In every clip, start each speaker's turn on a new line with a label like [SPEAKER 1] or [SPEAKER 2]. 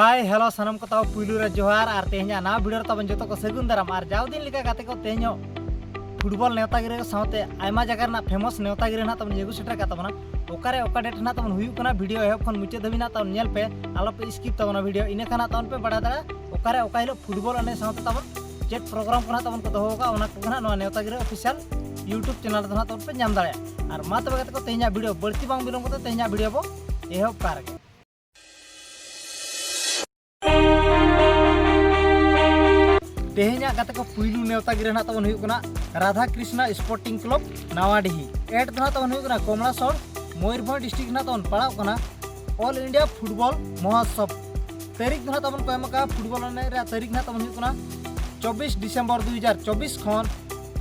[SPEAKER 1] Hi hello सानम को ताव पुलू रे जोहार और तेहना ना भिडियो तब जो को सगुन दाराम और जाव दिन लिका गाते को तेहनो फुटबॉल नेतागिरी साथे आयमा जगह ना फेमस नेतागिरी ना तब एगु सेटर का तबना ओकारे ओका डेट ना तब हुयु कना वीडियो एहब खन मुचे धबी ना तब नेल पे आलो पे स्किप तबना वीडियो इने खाना तब पे बड़ा दाड़ा ओकारे ओका हिलो फुटबॉल अने साथे तब चेट प्रोग्राम कना तब को दोहोगा ओना को ना नेतागिरी ऑफिशियल यूट्यूब चैनल दना तब पे नाम दाड़ा और मा तब गाते को तेहना वीडियो बड़ती बांग बिलोंग को तेहना वीडियो बो एहब कार के तेहना गाते को पुलू नेतागिरी ना तबन हुयु कना राधा कृष्णा स्पोर्टिंग क्लब नावाडीही एड दना तबन हुयु कना कमलासर मयूरभंज डिस्ट्रिक्ट ना तबन पड़ाव कना ऑल इंडिया फुटबॉल महोत्सव तारीख दना तबन को एमका फुटबॉल ने रे तारीख ना तबन हुयु कना 24 दिसंबर 2024 खन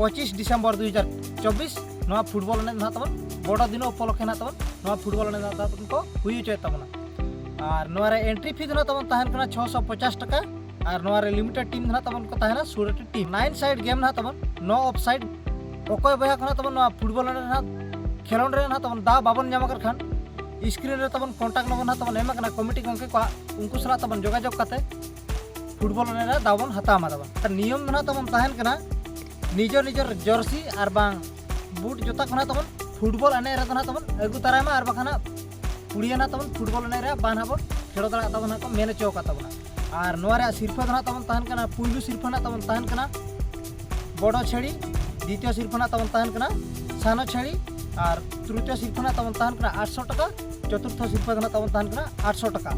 [SPEAKER 1] 25 दिसंबर 2024 नवा फुटबॉल ने ना तबन बड़ा दिन उपलक्षे ना तबन नवा फुटबॉल ने तबन को हुयु चय तबना और नवा रे एंट्री फी दना तबन ताहन कना 650 टका और नवारे लिमिटेड टीम ना तबन को ताहना 16 टीम 9 साइड गेम ना तबन 9 ऑफ साइड ओकोय बया खना तबन नवा फुटबॉल ना खेलोन रे ना तबन दा बाबन जामा कर खान स्क्रीन रे तबन कांटेक्ट नंबर ना तबन एमा कना कमिटी गंके को उनको सला तबन जोगाजोग काते फुटबॉल ने दाबन हतामा तबन नियम ना तबन ताहन कना निजर निजर जर्सी और बांग बूट जोता खना तबन फुटबॉल अने रे ना तबन अगु तारामा और बखाना पुड़िया ना तबन फुटबॉल ने रे बान हबो खेलो दरा तबन को मेन चौका तबन और नोरे सिरफा दना तबन ताहन कना पुइलु सिरफा ना तबन ताहन कना बड़ो छेड़ी द्वितीय सिरफा ना तबन ताहन कना सानो छेड़ी और तृतीय सिरफा ना तबन ताहन कना 800 टका चतुर्थ सिरफा दना तबन ताहन कना 800 टका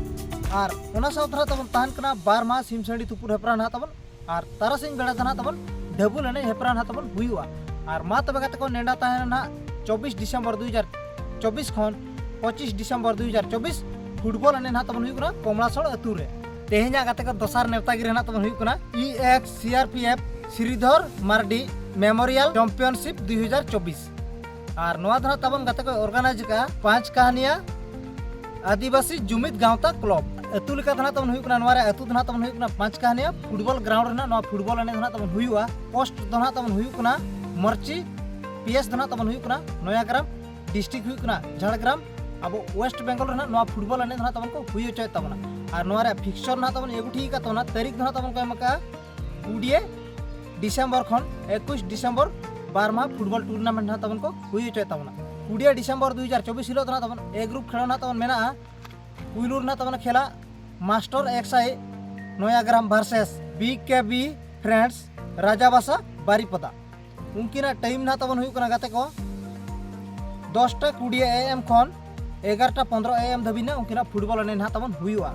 [SPEAKER 1] और ओना साउथरा तबन ताहन कना 12 माह सिम छेड़ी तुपुर हेपरा ना तबन और तारासिंग बेड़ा दना तबन ढबुल ने हेपरा ना तबन हुयुआ और मा तबे गाते को नेडा ताहन ना 24 दिसंबर 2024 खन 25 दिसंबर 2024 फुटबॉल ने ना तबन हुयुना कमलासर अतु रे तेहना गाते को दोसार नेतागिरी ना तबन हुयुकना EX CRPF Sridhar Mardi memorial championship 2024 और नवा दना तबन गाते को ऑर्गेनाइज का 5 कहानियां आदिवासी जुमित गांवता क्लब अतु लिका दना तबन हुयुकना नवारे अतु दना तबन हुयुकना 5 कहानियां फुटबॉल ग्राउंड ना नवा फुटबॉल ने दना तबन हुयुआ पोस्ट दना तबन हुयुकना मर्ची PS दना तबन हुयुकना नयाग्राम डिस्ट्रिक्ट हुयुकना झारग्राम अब वेस्ट बंगाल ना नवा फुटबॉल ने दना तबन को हुयु चय तबना और नोरे फिक्सचर ना तबन एगु ठीक तबना तारीख ना तबन को एमका 20 दिसंबर खन 21 दिसंबर 12 माह फुटबॉल टूर्नामेंट ना तबन को हुयु चय तबना 20 दिसंबर 2024 हिलो ना तबन ए ग्रुप खेलो ना तबन मेना पुइलुर ना तबन खेला master XI Nayagram versus BKB friends Rajabasa Baripada उनकिना टाइम ना तबन हुयु कना गाते को 10:20 AM खन 11:15 AM धबी ना उनकिना फुटबॉल ने ना तबन हुयुआ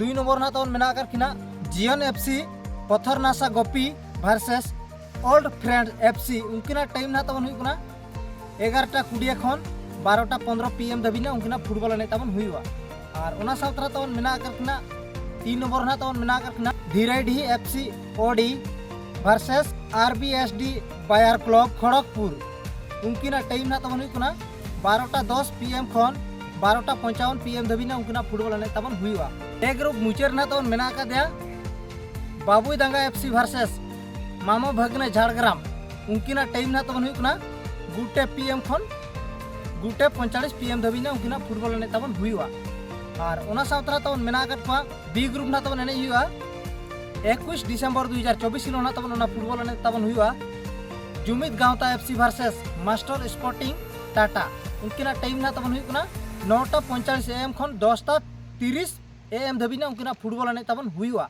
[SPEAKER 1] 2 नंबर ना तबन मेना कर किना GN FC Patharnasa Gopi versus old friend FC उनकिना टाइम ना तबन हुयुकना 11:20 खन 12:15 PM धबी ना उनकिना फुटबॉल ने तबन हुयुआ और ओना साउथरा तबन मेना कर किना 3 नंबर ना तबन मेना कर किना Dhiraidi FC OD versus RBSD बायर क्लब खड़गपुर उनकिना टाइम ना तबन हुयुकना 12:10 PM खन 12:55 PM धबी ना उनकिना फुटबॉल ने तबन हुयुआ ए ग्रुप मुचेर ना तबन मेना का दिया बाबुई दंगा FC वर्सेस मामो भगने झारग्राम उनकिना टाइम ना तबन हुयुकना 2 PM खन 2:45 PM धबी ना उनकिना फुटबॉल ने तबन हुयुआ और ओना साउथरा तबन मेना का पा बी ग्रुप ना तबन ने हुयुआ 21 दिसंबर 2024 हिलो ना तबन ओना फुटबॉल ने तबन हुयुआ जुमित गांवता FC versus master sporting Tata उनकिना टाइम ना तबन हुयुकना 9:45 AM खन 10:30 AM धबी ना उनकिना फुटबॉल ने तबन हुयुआ।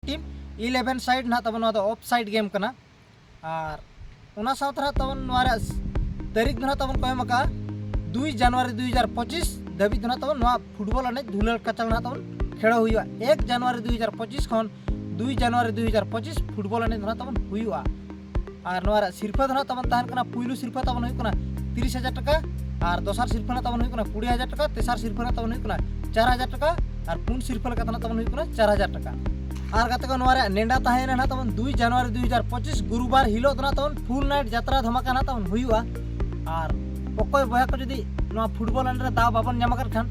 [SPEAKER 1] टीम 11 साइड ना तब ऑफ साइड गेम कना और उना साथ रहा तब तारीख ना तब को एम 2 जनवरी 2025 धाबी ना तब फुटबॉल एने धुलर कचाल ना तब खेल हुआ 1 जनवरी 2025 खन 2 जनवरी 2025 फुटबॉल एने ना तब हुआ और सिरफा ना तब तहन पुलू सिरफा तब 30,000 टाका और दोसार सिरफा ना तब 20,000 टाका तेसार सिरफा ना तब 4,000 टाका और पुन सिरफा तब 4,000 टाका और गाते नेडा तहना ना तब 2 जनवरी 2025 गुरुवार हिलो ना तब फुल नाइट यात्रा धमाका ना तब हुआ और अकय बया को जुदी फुटबॉल एंड दाव बाबन नाम खान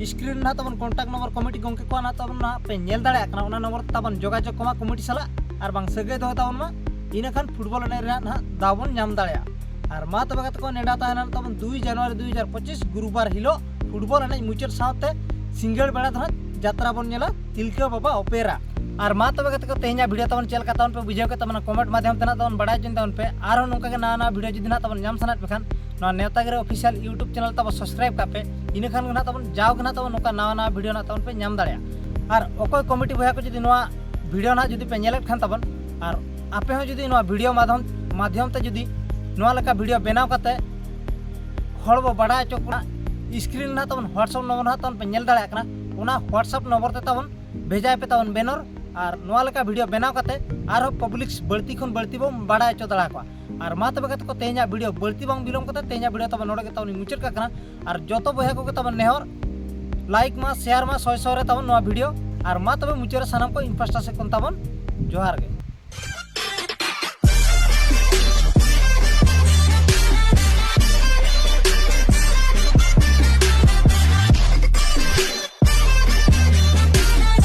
[SPEAKER 1] स्क्रीन ना तब कॉन्टैक्ट नंबर कमिटी गंके को ना तब पे नेल दाड़ा नंबर तब जोगाजोग कमा कमिटी साला और बांग सगे दो तब इन खान फुटबॉल एने ना दाव बन नाम दाड़ा और मा तब गाते को नेडा तहना तब 2 जनवरी 2025 गुरुवार हिलो फुटबॉल एने मुचाद साथे सिंगल बेड़ा दो यात्रा बन नेला तिलका बाबा ओपेरा और मा तब गाते को तेहना वीडियो तब चल का तब पे बुझाव के तब कमेंट माध्यम ते ना तब बड़ा चिन तब पे और नौका के ना वीडियो जुदी ना तब नाम सना पे खान नेतागिरी ऑफिशियल यूट्यूब चैनल तब सब्सक्राइब का इन खान ना तब जाओ ना तब नौका नवा वीडियो ना तब पे नाम दाड़ा और अकय कमिटी बया को जुदी वीडियो ना जुदी पे नेलेत खान तब और आपे हो जुदी वीडियो माध्यम ते जुदी लेका वीडियो बनाव काते हर बो बड़ा चोकना स्क्रीन ना तब व्हाट्सएप नंबर ना तब पे नेल दाड़ा व्हाट्सएप नंबर ते तब भेजा पे तब बैनर और लेका वीडियो बनाव काते और पब्लिक बढ़ती खन बढ़ती बो बड़ा चो दाड़ा को और मा तब को तेहना वीडियो बढ़ती बांग बिलोम करते तेहना वीडियो तब नोड़े तब मुचाद का और जो बया को तब नेहर लाइक मा शेयर मा 100 रे तब वीडियो और मा तब मुचाद सानाम को इनफ्रास्ट्रक्चर को तब जोहार गे।